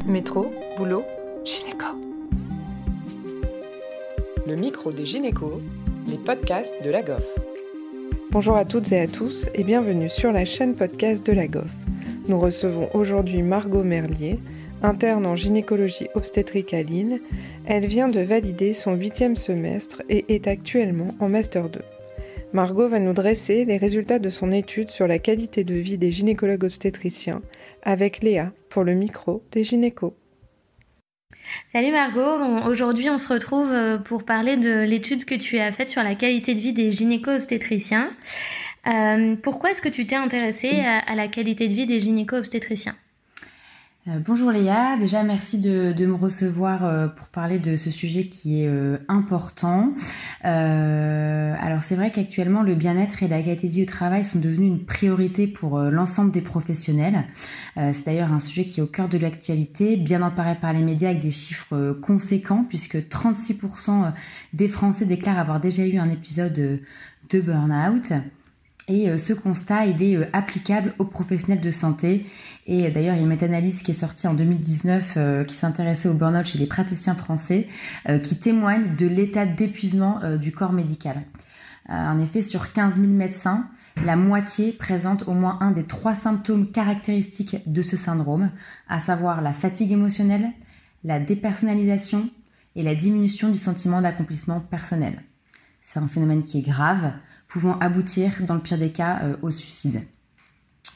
Métro, boulot, gynéco. Le micro des gynécos, les podcasts de la GOF. Bonjour à toutes et à tous et bienvenue sur la chaîne podcast de la GOF. Nous recevons aujourd'hui Margot Merlier, interne en gynécologie obstétrique à Lille. Elle vient de valider son 8e semestre et est actuellement en Master 2. Margot va nous dresser les résultats de son étude sur la qualité de vie des gynécologues obstétriciens avec Léa pour le micro des gynécos. Salut Margot, aujourd'hui on se retrouve pour parler de l'étude que tu as faite sur la qualité de vie des gynéco-obstétriciens. Pourquoi est-ce que tu t'es intéressée à la qualité de vie des gynéco-obstétriciens ? Bonjour Léa, déjà merci de me recevoir pour parler de ce sujet qui est important. Alors c'est vrai qu'actuellement le bien-être et la qualité de vie au travail sont devenus une priorité pour l'ensemble des professionnels. C'est d'ailleurs un sujet qui est au cœur de l'actualité, bien emparé par les médias avec des chiffres conséquents puisque 36% des Français déclarent avoir déjà eu un épisode de burn-out. Et ce constat, il est applicable aux professionnels de santé. Et d'ailleurs, il y a une méta-analyse qui est sortie en 2019 qui s'intéressait au burn-out chez les praticiens français qui témoigne de l'état d'épuisement du corps médical. En effet, sur 15 000 médecins, la moitié présente au moins un des 3 symptômes caractéristiques de ce syndrome, à savoir la fatigue émotionnelle, la dépersonnalisation et la diminution du sentiment d'accomplissement personnel. C'est un phénomène qui est grave, pouvant aboutir, dans le pire des cas, au suicide.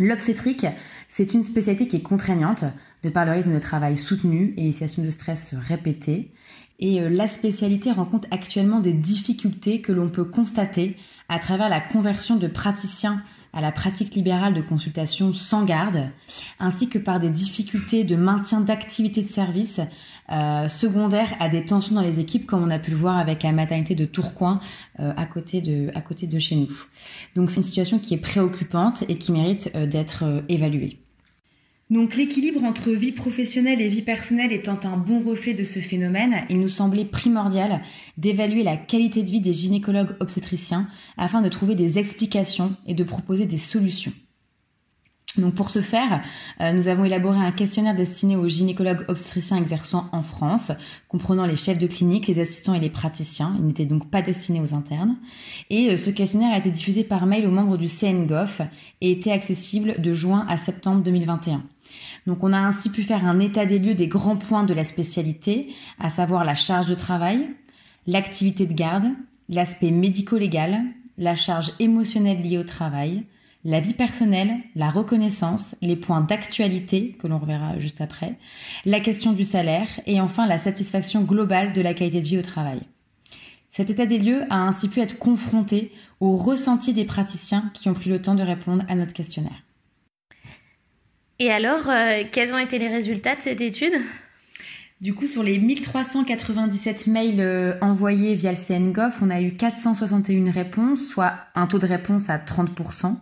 L'obstétrique, c'est une spécialité qui est contraignante, de par le rythme de travail soutenu et les situations de stress répétées. Et la spécialité rencontre actuellement des difficultés que l'on peut constater à travers la conversion de praticiens à la pratique libérale de consultation sans garde, ainsi que par des difficultés de maintien d'activité de service secondaires à des tensions dans les équipes, comme on a pu le voir avec la maternité de Tourcoing à côté de chez nous. Donc c'est une situation qui est préoccupante et qui mérite d'être évaluée. Donc l'équilibre entre vie professionnelle et vie personnelle étant un bon reflet de ce phénomène, il nous semblait primordial d'évaluer la qualité de vie des gynécologues obstétriciens afin de trouver des explications et de proposer des solutions. Donc pour ce faire, nous avons élaboré un questionnaire destiné aux gynécologues obstétriciens exerçant en France, comprenant les chefs de clinique, les assistants et les praticiens. Il n'était donc pas destiné aux internes. Et ce questionnaire a été diffusé par mail aux membres du CNGOF et était accessible de juin à septembre 2021. Donc on a ainsi pu faire un état des lieux des grands points de la spécialité, à savoir la charge de travail, l'activité de garde, l'aspect médico-légal, la charge émotionnelle liée au travail, la vie personnelle, la reconnaissance, les points d'actualité que l'on reverra juste après, la question du salaire et enfin la satisfaction globale de la qualité de vie au travail. Cet état des lieux a ainsi pu être confronté au ressenti des praticiens qui ont pris le temps de répondre à notre questionnaire. Et alors, quels ont été les résultats de cette étude ? Du coup, sur les 1397 mails envoyés via le CNGOF, on a eu 461 réponses, soit un taux de réponse à 30%.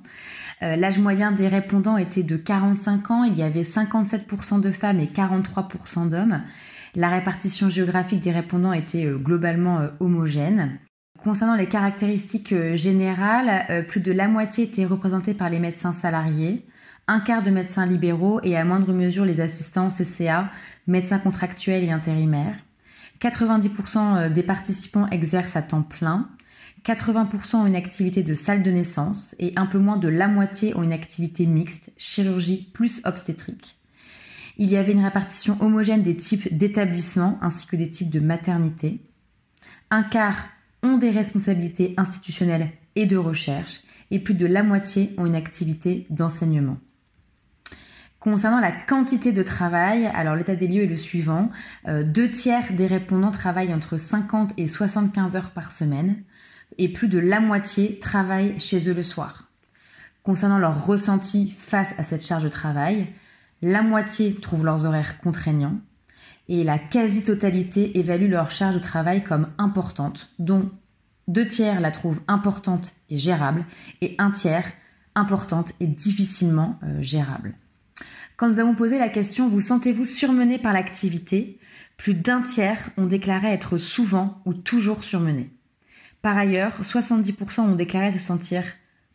L'âge moyen des répondants était de 45 ans, il y avait 57% de femmes et 43% d'hommes. La répartition géographique des répondants était globalement homogène. Concernant les caractéristiques générales, plus de la moitié étaient représentées par les médecins salariés, un quart de médecins libéraux et à moindre mesure les assistants CCA, médecins contractuels et intérimaires. 90% des participants exercent à temps plein, 80% ont une activité de salle de naissance et un peu moins de la moitié ont une activité mixte, chirurgie plus obstétrique. Il y avait une répartition homogène des types d'établissements ainsi que des types de maternité. Un quart ont des responsabilités institutionnelles et de recherche et plus de la moitié ont une activité d'enseignement. Concernant la quantité de travail, alors l'état des lieux est le suivant. 2/3 des répondants travaillent entre 50 et 75 heures par semaine et plus de la moitié travaillent chez eux le soir. Concernant leur ressenti face à cette charge de travail, la moitié trouvent leurs horaires contraignants et la quasi-totalité évalue leur charge de travail comme importante, dont 2/3 la trouvent importante et gérable et 1/3 importante et difficilement gérable. Quand nous avons posé la question « Vous sentez-vous surmené par l'activité ?», plus d'1/3 ont déclaré être souvent ou toujours surmenés. Par ailleurs, 70% ont déclaré se sentir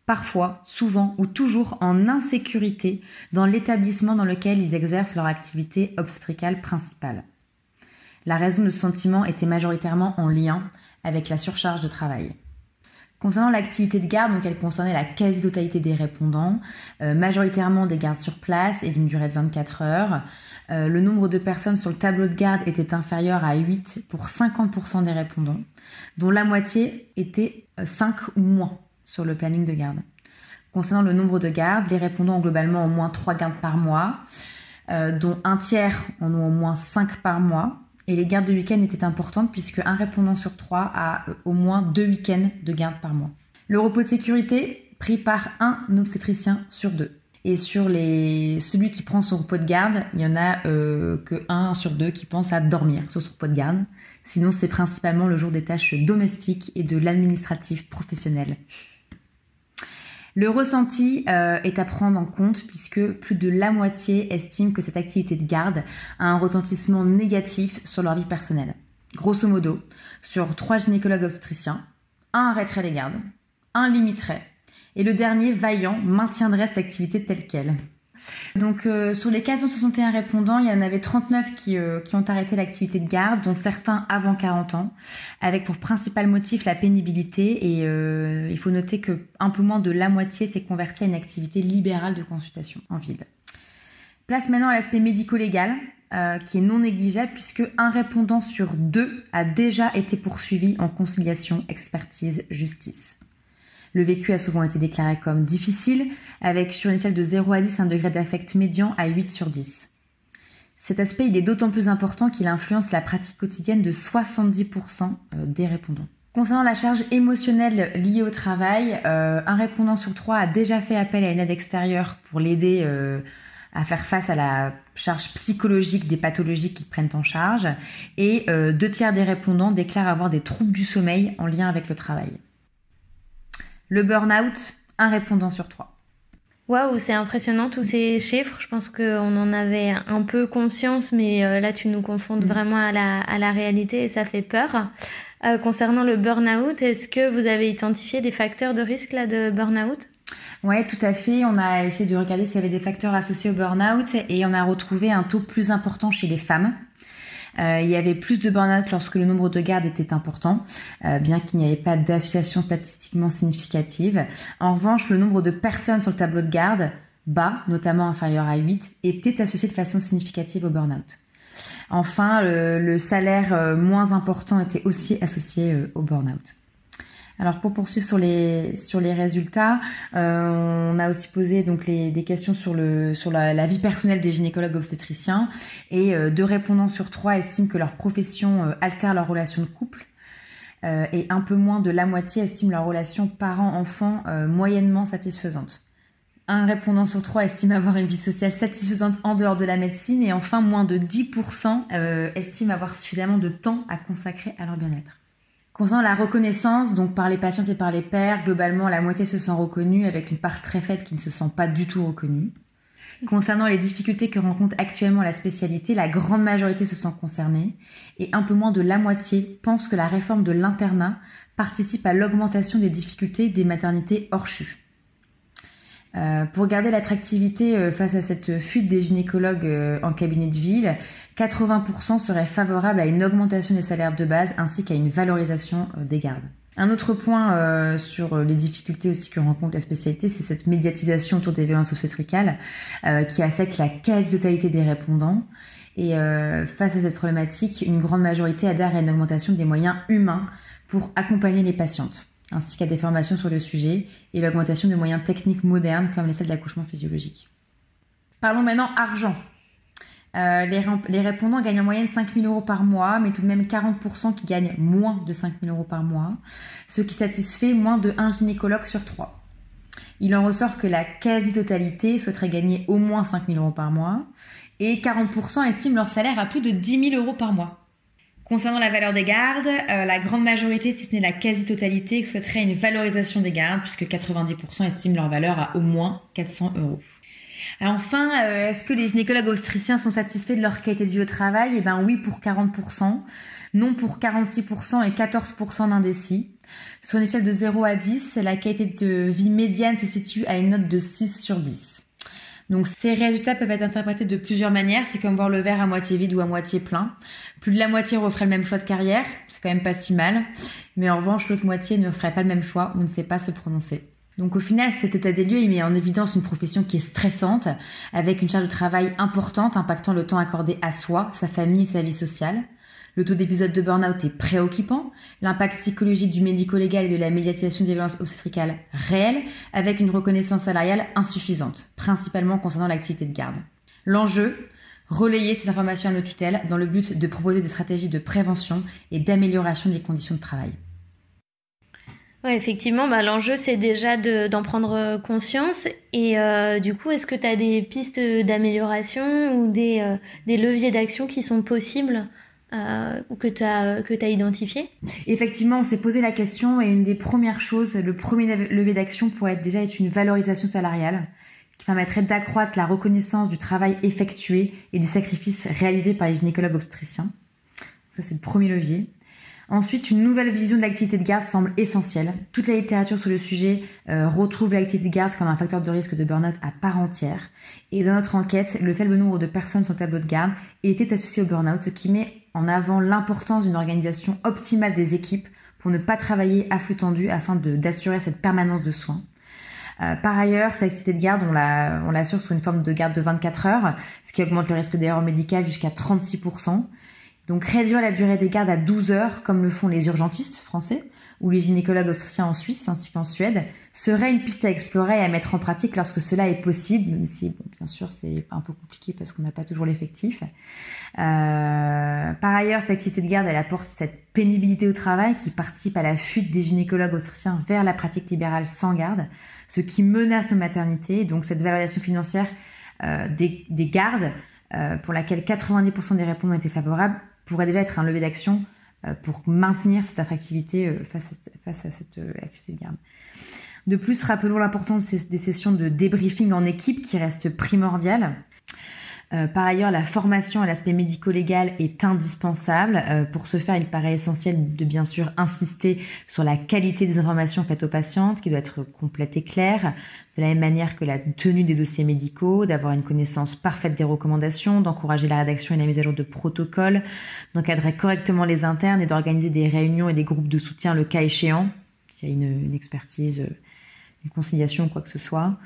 parfois, souvent ou toujours en insécurité dans l'établissement dans lequel ils exercent leur activité obstétricale principale. La raison de ce sentiment était majoritairement en lien avec la surcharge de travail. Concernant l'activité de garde, donc elle concernait la quasi-totalité des répondants, majoritairement des gardes sur place et d'une durée de 24 heures. Le nombre de personnes sur le tableau de garde était inférieur à 8 pour 50% des répondants, dont la moitié était 5 ou moins sur le planning de garde. Concernant le nombre de gardes, les répondants ont globalement au moins 3 gardes par mois, dont un tiers en ont au moins 5 par mois. Et les gardes de week-end étaient importantes puisque un répondant sur 3 a au moins 2 week-ends de garde par mois. Le repos de sécurité pris par un obstétricien sur 2. Et sur celui qui prend son repos de garde, il y en a que 1 sur 2 qui pense à dormir sur son repos de garde. Sinon, c'est principalement le jour des tâches domestiques et de l'administratif professionnel. Le ressenti est à prendre en compte puisque plus de la moitié estime que cette activité de garde a un retentissement négatif sur leur vie personnelle. Grosso modo, sur 3 gynécologues obstétriciens, 1 arrêterait les gardes, 1 limiterait et le dernier, vaillant, maintiendrait cette activité telle qu'elle. Donc sur les 461 répondants, il y en avait 39 qui ont arrêté l'activité de garde, dont certains avant 40 ans, avec pour principal motif la pénibilité. Et il faut noter que un peu moins de la moitié s'est convertie à une activité libérale de consultation en ville. Place maintenant à l'aspect médico-légal, qui est non négligeable puisque un répondant sur 2 a déjà été poursuivi en conciliation, expertise, justice. Le vécu a souvent été déclaré comme difficile, avec sur une échelle de 0 à 10 un degré d'affect médian à 8 sur 10. Cet aspect il est d'autant plus important qu'il influence la pratique quotidienne de 70% des répondants. Concernant la charge émotionnelle liée au travail, un répondant sur 3 a déjà fait appel à une aide extérieure pour l'aider à faire face à la charge psychologique des pathologies qu'ils prennent en charge, et 2 tiers des répondants déclarent avoir des troubles du sommeil en lien avec le travail. Le burn-out, un répondant sur 3. Waouh, c'est impressionnant tous ces chiffres. Je pense qu'on en avait un peu conscience, mais là tu nous confrontes vraiment à la réalité et ça fait peur. Concernant le burn-out, est-ce que vous avez identifié des facteurs de risque là, de burn-out ? Oui, tout à fait. On a essayé de regarder s'il y avait des facteurs associés au burn-out et on a retrouvé un taux plus important chez les femmes. Il y avait plus de burn-out lorsque le nombre de gardes était important, bien qu'il n'y avait pas d'association statistiquement significative. En revanche, le nombre de personnes sur le tableau de garde, bas, notamment inférieur à 8, était associé de façon significative au burn-out. Enfin, le salaire moins important était aussi associé au burn-out. Alors pour poursuivre sur les résultats, on a aussi posé donc des questions sur la vie personnelle des gynécologues obstétriciens et 2 répondants sur 3 estiment que leur profession altère leur relation de couple et un peu moins de la moitié estiment leur relation parent-enfant moyennement satisfaisante. Un répondant sur 3 estime avoir une vie sociale satisfaisante en dehors de la médecine et enfin moins de 10% estiment avoir suffisamment de temps à consacrer à leur bien-être. Concernant la reconnaissance, donc par les patientes et par les pairs, globalement la moitié se sent reconnue avec une part très faible qui ne se sent pas du tout reconnue. Concernant les difficultés que rencontre actuellement la spécialité, la grande majorité se sent concernée et un peu moins de la moitié pense que la réforme de l'internat participe à l'augmentation des difficultés des maternités hors CHU. Pour garder l'attractivité face à cette fuite des gynécologues en cabinet de ville, 80% seraient favorables à une augmentation des salaires de base ainsi qu'à une valorisation des gardes. Un autre point sur les difficultés aussi que rencontre la spécialité, c'est cette médiatisation autour des violences obstétricales qui affecte la quasi-totalité des répondants. Et face à cette problématique, une grande majorité adhère à une augmentation des moyens humains pour accompagner les patientes, ainsi qu'à des formations sur le sujet et l'augmentation de moyens techniques modernes comme les salles d'accouchement physiologique. Parlons maintenant argent. Les répondants gagnent en moyenne 5 000 € par mois, mais tout de même 40% qui gagnent moins de 5 000 € par mois, ce qui satisfait moins de 1 gynécologue sur 3. Il en ressort que la quasi-totalité souhaiterait gagner au moins 5 000 € par mois, et 40% estiment leur salaire à plus de 10 000 € par mois. Concernant la valeur des gardes, la grande majorité, si ce n'est la quasi-totalité, souhaiterait une valorisation des gardes, puisque 90% estiment leur valeur à au moins 400 €. Alors enfin, est-ce que les gynécologues obstétriciens sont satisfaits de leur qualité de vie au travail ? Eh bien oui, pour 40%. non pour 46% et 14% d'indécis. Sur une échelle de 0 à 10, la qualité de vie médiane se situe à une note de 6 sur 10. Donc ces résultats peuvent être interprétés de plusieurs manières, c'est comme voir le verre à moitié vide ou à moitié plein. Plus de la moitié referait le même choix de carrière, c'est quand même pas si mal, mais en revanche l'autre moitié ne ferait pas le même choix ou ne sait pas se prononcer. Donc au final, cet état des lieux, il met en évidence une profession qui est stressante, avec une charge de travail importante impactant le temps accordé à soi, sa famille et sa vie sociale. Le taux d'épisodes de burn-out est préoccupant, l'impact psychologique du médico-légal et de la médiatisation des violences obstétricales réel, avec une reconnaissance salariale insuffisante, principalement concernant l'activité de garde. L'enjeu, relayer ces informations à nos tutelles dans le but de proposer des stratégies de prévention et d'amélioration des conditions de travail. Ouais, effectivement, l'enjeu, c'est déjà d'en prendre conscience. Et du coup, est-ce que tu as des pistes d'amélioration ou des leviers d'action qui sont possibles ou que tu as identifié? Effectivement, on s'est posé la question et une des premières choses, le premier levier d'action pourrait déjà être une valorisation salariale qui permettrait d'accroître la reconnaissance du travail effectué et des sacrifices réalisés par les gynécologues obstétriciens. Ça, c'est le premier levier. Ensuite, une nouvelle vision de l'activité de garde semble essentielle. Toute la littérature sur le sujet retrouve l'activité de garde comme un facteur de risque de burn-out à part entière. Et dans notre enquête, le faible nombre de personnes sur le tableau de garde était associé au burn-out, ce qui met en avant l'importance d'une organisation optimale des équipes pour ne pas travailler à flux tendu afin d'assurer cette permanence de soins. Par ailleurs, cette activité de garde, on l'assure sur une forme de garde de 24 heures, ce qui augmente le risque d'erreur médicale jusqu'à 36%. Donc réduire la durée des gardes à 12 heures, comme le font les urgentistes français ou les gynécologues obstétriciens en Suisse ainsi qu'en Suède, serait une piste à explorer et à mettre en pratique lorsque cela est possible, même si bien sûr c'est un peu compliqué parce qu'on n'a pas toujours l'effectif. Par ailleurs, cette activité de garde, elle apporte cette pénibilité au travail qui participe à la fuite des gynécologues obstétriciens vers la pratique libérale sans garde, ce qui menace nos maternités. Donc cette valorisation financière des gardes, pour laquelle 90% des répondants étaient favorables, pourrait déjà être un levier d'action pour maintenir cette attractivité face à cette activité de garde. De plus, rappelons l'importance des sessions de débriefing en équipe qui restent primordiales. Par ailleurs, la formation à l'aspect médico-légal est indispensable. Pour ce faire, il paraît essentiel de bien sûr insister sur la qualité des informations faites aux patientes, qui doit être complète et claire, de la même manière que la tenue des dossiers médicaux, d'avoir une connaissance parfaite des recommandations, d'encourager la rédaction et la mise à jour de protocoles, d'encadrer correctement les internes et d'organiser des réunions et des groupes de soutien le cas échéant, s'il y a une expertise, une conciliation ou quoi que ce soit.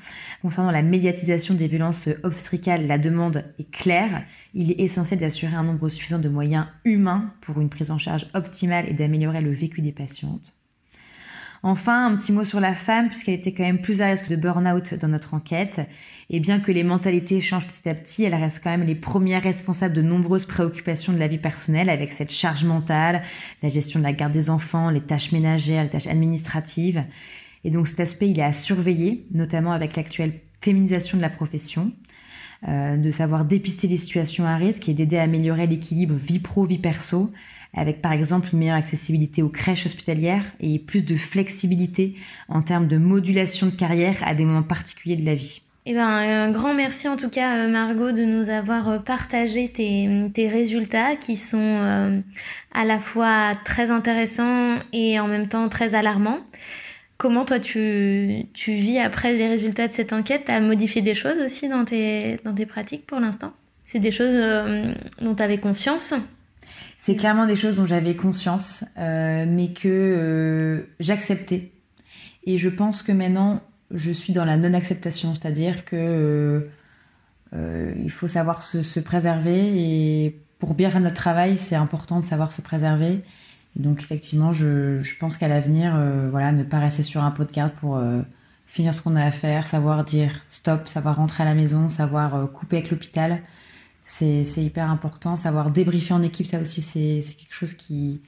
Concernant la médiatisation des violences obstétricales, la demande est claire. Il est essentiel d'assurer un nombre suffisant de moyens humains pour une prise en charge optimale et d'améliorer le vécu des patientes. Enfin, un petit mot sur la femme, puisqu'elle était quand même plus à risque de burn-out dans notre enquête. Et bien que les mentalités changent petit à petit, elle reste quand même les premières responsables de nombreuses préoccupations de la vie personnelle, avec cette charge mentale, la gestion de la garde des enfants, les tâches ménagères, les tâches administratives. Et donc cet aspect, il est à surveiller, notamment avec l'actuelle féminisation de la profession, de savoir dépister les situations à risque et d'aider à améliorer l'équilibre vie pro-vie perso, avec par exemple une meilleure accessibilité aux crèches hospitalières et plus de flexibilité en termes de modulation de carrière à des moments particuliers de la vie. Un grand merci en tout cas Margot de nous avoir partagé tes résultats qui sont à la fois très intéressants et en même temps très alarmants. Comment toi tu vis après les résultats de cette enquête? Tu as modifié des choses aussi dans tes pratiques pour l'instant? C'est des choses dont tu avais conscience? C'est clairement des choses dont j'avais conscience, mais que j'acceptais. Et je pense que maintenant, je suis dans la non-acceptation, c'est-à-dire que il faut savoir se préserver. Et pour bien faire notre travail, c'est important de savoir se préserver. Et donc effectivement, je pense qu'à l'avenir, ne pas rester sur un pot de garde pour finir ce qu'on a à faire, savoir dire stop, savoir rentrer à la maison, savoir couper avec l'hôpital. C'est hyper important. Savoir débriefer en équipe, ça aussi, c'est quelque chose qui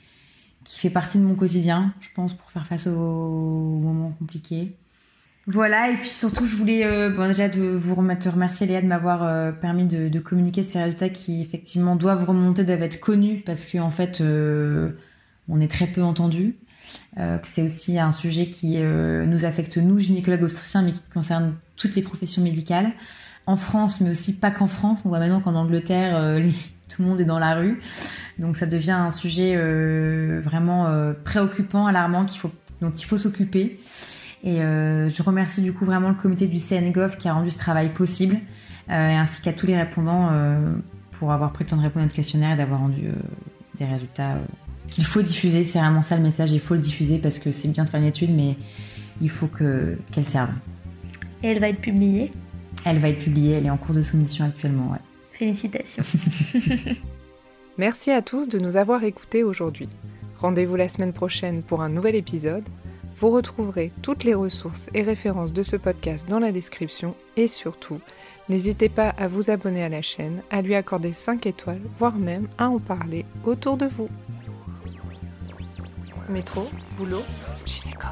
fait partie de mon quotidien, je pense, pour faire face aux moments compliqués. Voilà, et puis surtout, je voulais déjà te remercier, Léa, de m'avoir permis de communiquer ces résultats qui, effectivement, doivent remonter, doivent être connus, parce qu'en fait, on est très peu entendus. Que c'est aussi un sujet qui nous affecte, nous, gynécologues obstétriciens, mais qui concerne toutes les professions médicales. En France, mais aussi pas qu'en France. On voit maintenant qu'en Angleterre, tout le monde est dans la rue. Donc ça devient un sujet vraiment préoccupant, alarmant, dont il faut s'occuper. Et je remercie du coup vraiment le comité du CNGOF qui a rendu ce travail possible, et ainsi qu'à tous les répondants pour avoir pris le temps de répondre à notre questionnaire et d'avoir rendu des résultats qu'il faut diffuser. C'est vraiment ça le message, il faut le diffuser parce que c'est bien de faire une étude, mais il faut qu'elle serve. Et elle va être publiée ? Elle va être publiée, elle est en cours de soumission actuellement, ouais. Félicitations. Merci à tous de nous avoir écoutés aujourd'hui. Rendez-vous la semaine prochaine pour un nouvel épisode. Vous retrouverez toutes les ressources et références de ce podcast dans la description et surtout, n'hésitez pas à vous abonner à la chaîne, à lui accorder 5 étoiles, voire même à en parler autour de vous. Métro, boulot, gynéco.